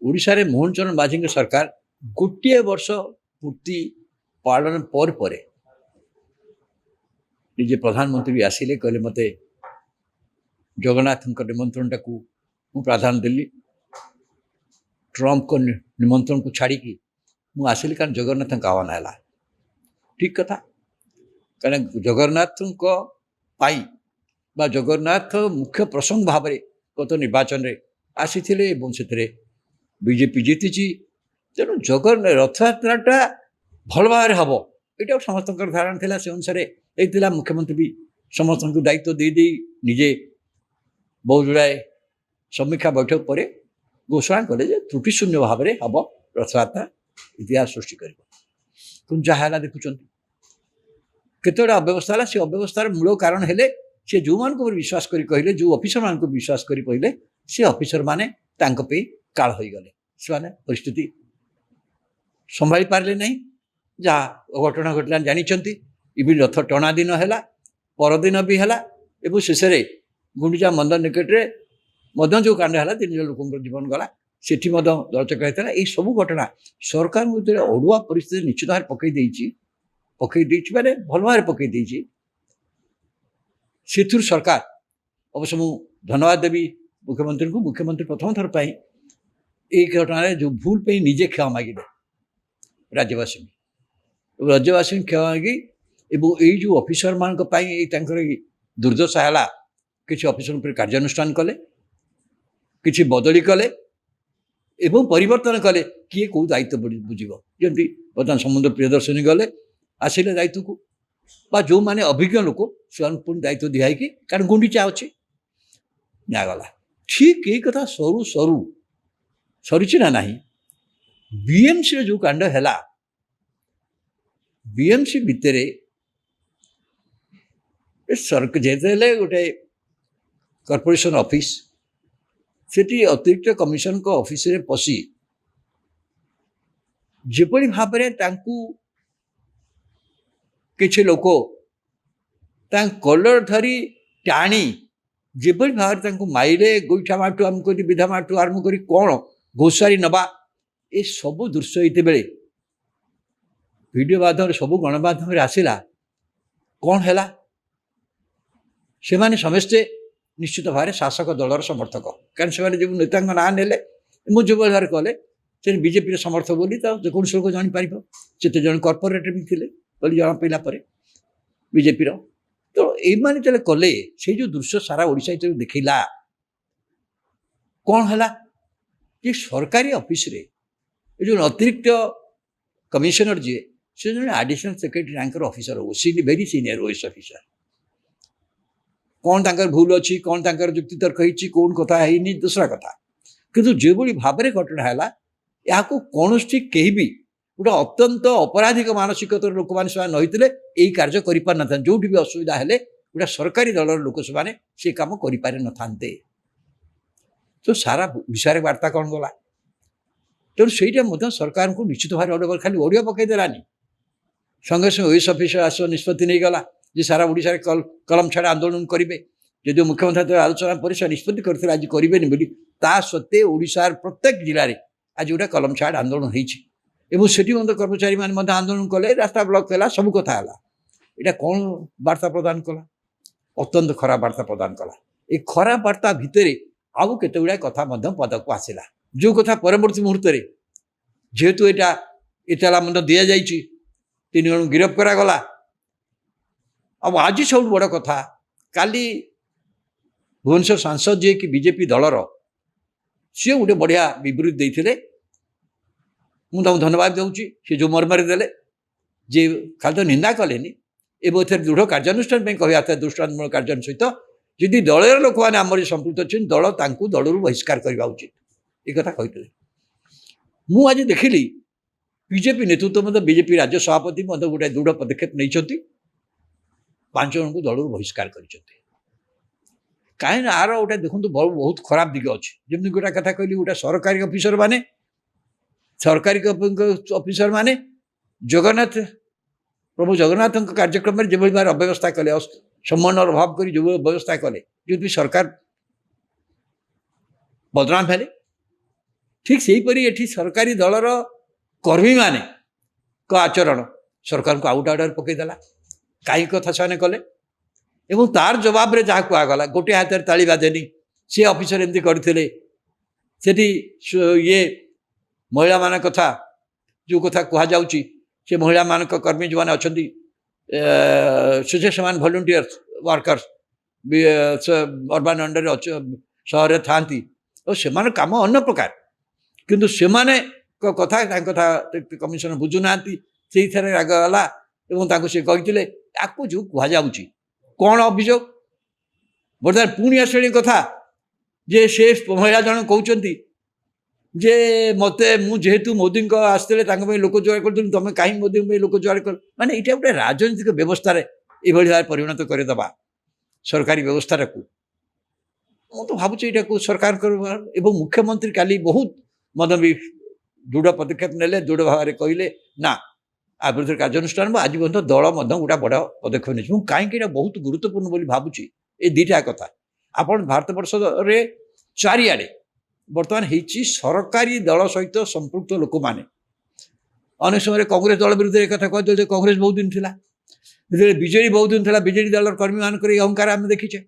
ଓଡ଼ିଶାରେ ମୋହନ ଚରଣ ମାଝୀଙ୍କ ସରକାର ଗୋଟିଏ ବର୍ଷ ପୂର୍ତ୍ତି ପାଳନ ପରେ ନିଜେ ପ୍ରଧାନମନ୍ତ୍ରୀ ଆସିଲେ, କହିଲେ ମୋତେ ଜଗନ୍ନାଥଙ୍କ ନିମନ୍ତ୍ରଣଟାକୁ ମୁଁ ପ୍ରାଧାନ୍ୟ ଦେଲି, ଟ୍ରମ୍ପଙ୍କ ନିମନ୍ତ୍ରଣକୁ ଛାଡ଼ିକି ମୁଁ ଆସିଲି, କାରଣ ଜଗନ୍ନାଥଙ୍କ ଆହ୍ୱାନ ହେଲା। ଠିକ୍ କଥା, କାରଣ ଜଗନ୍ନାଥଙ୍କ ପାଇଁ ବା ଜଗନ୍ନାଥ ମୁଖ୍ୟ ପ୍ରସଙ୍ଗ ଭାବରେ ଗତ ନିର୍ବାଚନରେ ଆସିଥିଲେ ଏବଂ ସେଥିରେ ବିଜେପି ଜିତିଛି। ତେଣୁ ରଥଯାତ୍ରାଟା ଭଲ ଭାବରେ ହେବ, ଏଇଟା ସମସ୍ତଙ୍କର ଧାରଣା ଥିଲା। ସେ ଅନୁସାରେ ହେଇଥିଲା। ମୁଖ୍ୟମନ୍ତ୍ରୀ ବି ସମସ୍ତଙ୍କୁ ଦାୟିତ୍ୱ ଦେଇ ନିଜେ ବହୁତ ଗୁଡ଼ାଏ ସମୀକ୍ଷା ବୈଠକ ପରେ ଘୋଷଣା କଲେ ଯେ ତ୍ରୁଟି ଶୂନ୍ୟ ଭାବରେ ହେବ ରଥଯାତ୍ରା, ଇତିହାସ ସୃଷ୍ଟି କରିବ। କିନ୍ତୁ ଯାହା ହେଲା ଦେଖୁଛନ୍ତି, କେତେଗୁଡ଼ା ଅବ୍ୟବସ୍ଥା ହେଲା। ସେ ଅବ୍ୟବସ୍ଥାର ମୂଳ କାରଣ ହେଲେ ସେ ଯେଉଁମାନଙ୍କୁ ବିଶ୍ୱାସ କରି କହିଲେ, ଯେଉଁ ଅଫିସରମାନଙ୍କୁ ବିଶ୍ୱାସ କରି କହିଲେ, ସେ ଅଫିସରମାନେ ତାଙ୍କ ପାଇଁ କାଳ ହୋଇଗଲେ। ସେମାନେ ପରିସ୍ଥିତି ସମ୍ଭାଳି ପାରିଲେ ନାହିଁ। ଯାହା ଅଘଟଣା ଘଟିଲା ଜାଣିଛନ୍ତି। ଇଭିନ୍ ରଥ ଟଣା ଦିନ ହେଲା, ପରଦିନ ବି ହେଲା, ଏବଂ ଶେଷରେ ଗୁଣ୍ଡିଚା ମନ୍ଦିର ନିକଟରେ ମଧ୍ୟ ଯେଉଁ କାଣ୍ଡ ହେଲା, 3 ଜଣ ଲୋକଙ୍କର ଜୀବନ ଗଲା, ସେଠି ମଧ୍ୟ ଦଳଚକ୍ର ହେଇଥିଲା। ଏହି ସବୁ ଘଟଣା ସରକାରଙ୍କ ଭିତରେ ଅଡ଼ୁଆ ପରିସ୍ଥିତି ନିଶ୍ଚିତ ଭାବରେ ପକାଇ ଦେଇଛି ମାନେ ଭଲ ଭାବରେ ପକାଇ ଦେଇଛି। ସେଥିରୁ ସରକାର ଅବଶ୍ୟ ମୁଁ ଧନ୍ୟବାଦ ଦେବି ମୁଖ୍ୟମନ୍ତ୍ରୀଙ୍କୁ। ମୁଖ୍ୟମନ୍ତ୍ରୀ ପ୍ରଥମ ଥର ପାଇଁ এই ଘଟଣାରେ ଯେଉଁ ଭୁଲ ପାଇଁ ନିଜେ କ୍ଷମା ମାଗିଲେ ରାଜ୍ୟବାସୀଙ୍କୁ କ୍ଷମା ମାଗି, ଏବଂ ଏଇ ଯେଉଁ ଅଫିସରମାନଙ୍କ ପାଇଁ ଏଇ ତାଙ୍କର ଦୁର୍ଦ୍ଦଶା ହେଲା, କିଛି ଅଫିସର ଉପରେ କାର୍ଯ୍ୟାନୁଷ୍ଠାନ କଲେ, କିଛି ବଦଳି କଲେ ଏବଂ ପରିବର୍ତ୍ତନ କଲେ। କିଏ କେଉଁ ଦାୟିତ୍ୱ ବୁଝିବ? ଯେମିତି ବର୍ତ୍ତମାନ ସମୁଦ୍ର ପ୍ରିୟଦର୍ଶିନୀ ଗଲେ, ଆସିଲେ ଦାୟିତ୍ୱକୁ, ବା ଯେଉଁମାନେ ଅଭିଜ୍ଞ ଲୋକ ସେମାନଙ୍କୁ ପୁଣି ଦାୟିତ୍ୱ ଦିଆହେଇକି, କାରଣ ଗୁଣ୍ଡିଚା ଅଛି, ନିଆଗଲା। ଠିକ୍ ଏଇ କଥା ସରିଛି ନା ନାହିଁ? ବିଏମ୍ସିର ଯେଉଁ କାଣ୍ଡ ହେଲା, ବିଏମ୍ସି ଭିତରେ ଯେତେବେଳେ ଗୋଟେ କର୍ପୋରେସନ ଅଫିସ, ସେଠି ଅତିରିକ୍ତ କମିଶନଙ୍କ ଅଫିସରେ ପଶି ଯେପରି ଭାବରେ ତାଙ୍କୁ କିଛି ଲୋକ ତାଙ୍କ କଲର ଧରି ଟାଣି ଯେଭଳି ଭାବରେ ତାଙ୍କୁ ମାଇଲେ, ଗୋଇଠା ମାଠୁ ଆରମ୍ଭ କରି ବିଧା ମାଠୁ ଆରମ୍ଭ କରି କ'ଣ ଘୋଷାରି ନେବା, ଏସବୁ ଦୃଶ୍ୟ ହେଇତେବେଳେ ଭିଡ଼ିଓ ମାଧ୍ୟମରେ ସବୁ ଗଣମାଧ୍ୟମରେ ଆସିଲା। କ'ଣ ହେଲା? ସେମାନେ ସମସ୍ତେ ନିଶ୍ଚିତ ଭାବରେ ଶାସକ ଦଳର ସମର୍ଥକ, କାରଣ ସେମାନେ ଯେଉଁ ନେତାଙ୍କ ନାଁ ନେଲେ ଏବଂ ଯେଉଁଭଳି ଭାବରେ କଲେ, ସେ ବିଜେପିର ସମର୍ଥକ ବୋଲି ତ ଯେକୌଣସି ଲୋକ ଜାଣିପାରିବ। ସେତେ ଜଣ କର୍ପୋରେଟର ବି ଥିଲେ ବୋଲି ଜଣାପଡ଼ିଲା ପରେ ବିଜେପିର। ତ ଏଇମାନେ ଯେତେବେଳେ କଲେ, ସେଇ ଯେଉଁ ଦୃଶ୍ୟ ସାରା ଓଡ଼ିଶା ଯେତେବେଳେ ଦେଖିଲା, କ'ଣ ହେଲା ଯେ ସରକାରୀ ଅଫିସରେ ଏ ଯେଉଁ ଅତିରିକ୍ତ କମିଶନର ଯିଏ, ସେ ଜଣେ ଆଡ଼ିସନାଲ ସେକ୍ରେଟାରୀ ରାଙ୍କର officer, very senior OS officer. କ'ଣ ତାଙ୍କର ଭୁଲ ଅଛି, କ'ଣ ତାଙ୍କର ଯୁକ୍ତିତର୍କ ହେଇଛି, କେଉଁ କଥା ହେଇନି, ଦୂସରା କଥା। କିନ୍ତୁ ଯେଭଳି ଭାବରେ ଘଟଣା ହେଲା, ଏହାକୁ କୌଣସି କେହି ବି ଗୋଟେ ଅତ୍ୟନ୍ତ ଅପରାଧିକ ମାନସିକତାର ଲୋକମାନେ ସେମାନେ ନ ହେଇଥିଲେ ଏଇ କାର୍ଯ୍ୟ କରିପାରିନଥାନ୍ତେ। ଯେଉଁଠି ବି ଅସୁବିଧା ହେଲେ ଗୋଟେ ସରକାରୀ ଦଳର ଲୋକ ସେମାନେ ସେ କାମ କରିପାରିନଥାନ୍ତେ। ତ ସାରା ଓଡ଼ିଶାରେ ବାର୍ତ୍ତା କ'ଣ ଗଲା? ତେଣୁ ସେଇଟା ମଧ୍ୟ ସରକାରଙ୍କୁ ନିଶ୍ଚିତ ଭାବରେ ଖାଲି ଓଡ଼ିଆ ପକାଇ ଦେଲାନି, ସଙ୍ଗେ ସଙ୍ଗେ ଓଏସ୍ ଅଫିସର ଆସିବ ନିଷ୍ପତ୍ତି ନେଇଗଲା ଯେ ସାରା ଓଡ଼ିଶାରେ କଲମ ଛାଡ଼ ଆନ୍ଦୋଳନ କରିବେ। ଯଦିଓ ମୁଖ୍ୟମନ୍ତ୍ରୀ ଆଲୋଚନା ପରେ ସେ ନିଷ୍ପତ୍ତି କରିଥିଲେ ଆଜି କରିବେନି ବୋଲି, ତା ସତ୍ତ୍ୱେ ଓଡ଼ିଶାର ପ୍ରତ୍ୟେକ ଜିଲ୍ଲାରେ ଆଜି ଗୋଟେ କଲମ ଛାଡ଼ ଆନ୍ଦୋଳନ ହେଇଛି ଏବଂ ସେଠି ମଧ୍ୟ କର୍ମଚାରୀମାନେ ମଧ୍ୟ ଆନ୍ଦୋଳନ କଲେ, ରାସ୍ତା ବ୍ଲକ୍ ହେଲା, ସବୁ କଥା ହେଲା। ଏଇଟା କ'ଣ ବାର୍ତ୍ତା ପ୍ରଦାନ କଲା? ଅତ୍ୟନ୍ତ ଖରାପ ବାର୍ତ୍ତା ପ୍ରଦାନ କଲା। ଏ ଖରାପ ବାର୍ତ୍ତା ଭିତରେ ଆଉ କେତେ ଗୁଡ଼ାଏ କଥା ମଧ୍ୟ ପଦକୁ ଆସିଲା, ଯେଉଁ କଥା ପରବର୍ତ୍ତୀ ମୁହୂର୍ତ୍ତରେ ଯେହେତୁ ଏତଲା ମଧ୍ୟ ଦିଆଯାଇଛି, 3 ଜଣଙ୍କୁ ଗିରଫ କରାଗଲା। ଆଉ ଆଜି ସବୁଠୁ ବଡ଼ କଥା, କାଲି ଭୁବନେଶ୍ୱର ସାଂସଦ ଯିଏକି ବିଜେପି ଦଳର, ସିଏ ଗୋଟେ ବଢ଼ିଆ ବିବୃତ୍ତି ଦେଇଥିଲେ। ମୁଁ ତାଙ୍କୁ ଧନ୍ୟବାଦ ଦେଉଛି। ସେ ଯେଉଁ ମର୍ମରେ ଦେଲେ ଯେ ଖାଲି ତ ନିନ୍ଦା କଲେନି ଏବଂ ଏଥିରେ ଦୃଢ଼ କାର୍ଯ୍ୟାନୁଷ୍ଠାନ ପାଇଁ କହିବା କଥା, ଦୃଷ୍ଟାନ୍ତମୂଳକ କାର୍ଯ୍ୟାନୁଷ୍ଠାନ ସହିତ ଯଦି ଦଳର ଲୋକମାନେ ଆମର ସମ୍ପୃକ୍ତ ଅଛନ୍ତି, ଦଳ ତାଙ୍କୁ ଦଳରୁ ବହିଷ୍କାର କରିବା ଉଚିତ, ଏ କଥା କହିଥିଲେ। ମୁଁ ଆଜି ଦେଖିଲି ବିଜେପି ନେତୃତ୍ୱ ମଧ୍ୟ, ବିଜେପି ରାଜ୍ୟ ସଭାପତି ମଧ୍ୟ ଗୋଟେ ଦୃଢ଼ ପଦକ୍ଷେପ ନେଇଛନ୍ତି, 5 ଜଣଙ୍କୁ ଦଳରୁ ବହିଷ୍କାର କରିଛନ୍ତି। କାହିଁକି ଆର ଗୋଟେ ଦେଖନ୍ତୁ ବହୁତ ଖରାପ ଦିଗ ଅଛି। ଯେମିତି ଗୋଟେ କଥା କହିଲି, ଗୋଟେ ସରକାରୀ ଅଫିସର ମାନେ ପ୍ରଭୁ ଜଗନ୍ନାଥଙ୍କ କାର୍ଯ୍ୟକ୍ରମରେ ଯେଭଳି ଭାବରେ ଅବ୍ୟବସ୍ଥା କଲେ, ସମ୍ମାନର ଅଭାବ କରି ଯେଭଳି ବ୍ୟବସ୍ଥା କଲେ, ଯଦି ସରକାର ବଦନାମ ହେଲେ, ठीक सेहीपरि एठी सरकारी दलर कर्मी माने आचरण सरकार को आउट आउटर पकईदेला कहीं कथा से कले एवं तार जवाब रे जहाँ कहगला गोटे हाथ ताली बाजेनि सी ऑफिसर एमती करते ये महिला मान कथा जो कथा कहुच्छी से महिला मान कर्मी जो मैंने अच्छा स्वच्छमान भलंटियर्स वर्कर्स अर्बान अंडर सहर था से कम अन्य प्रकार किंतु से कथा कथा कमिशन बुझुना से राग गला से कहते आपको जो कहुच्छी कौन अभियोग बर्तमान पुणी आसली कथा जे से महिला जन कहते जे मत मुझेतु मोदी आसते लोक जोड़ कर तुम कहीं मोदी लोक जोड़ कर माने ये गोटे राजनीतिक व्यवस्था ये भाव परिणत करदे सरकारी व्यवस्था को तो भावुँ यहाँ सरकार मुख्यमंत्री काली बहुत मन भी दृढ़ पदक्षेप ने दृढ़ भाव कहले ना आ विरुद्ध कार्यानुष्ठान आज पर्यटन दल गोटा बड़ पदक्षेप नहीं कहीं बहुत गुरुत्वपूर्ण बोली भावुँ ये दुईटा कथा आपण भारत वर्ष चारिआडे बर्तमान होती सरकारी दल सहित संपृक्त लोक मैंने अनेक समय कांग्रेस दल विरुद्ध एक कथा कहते कांग्रेस बहुत दिन था बीजेडी बहुत दिन था बीजेडी दल कर्मी मान अहंकार आम देखीचे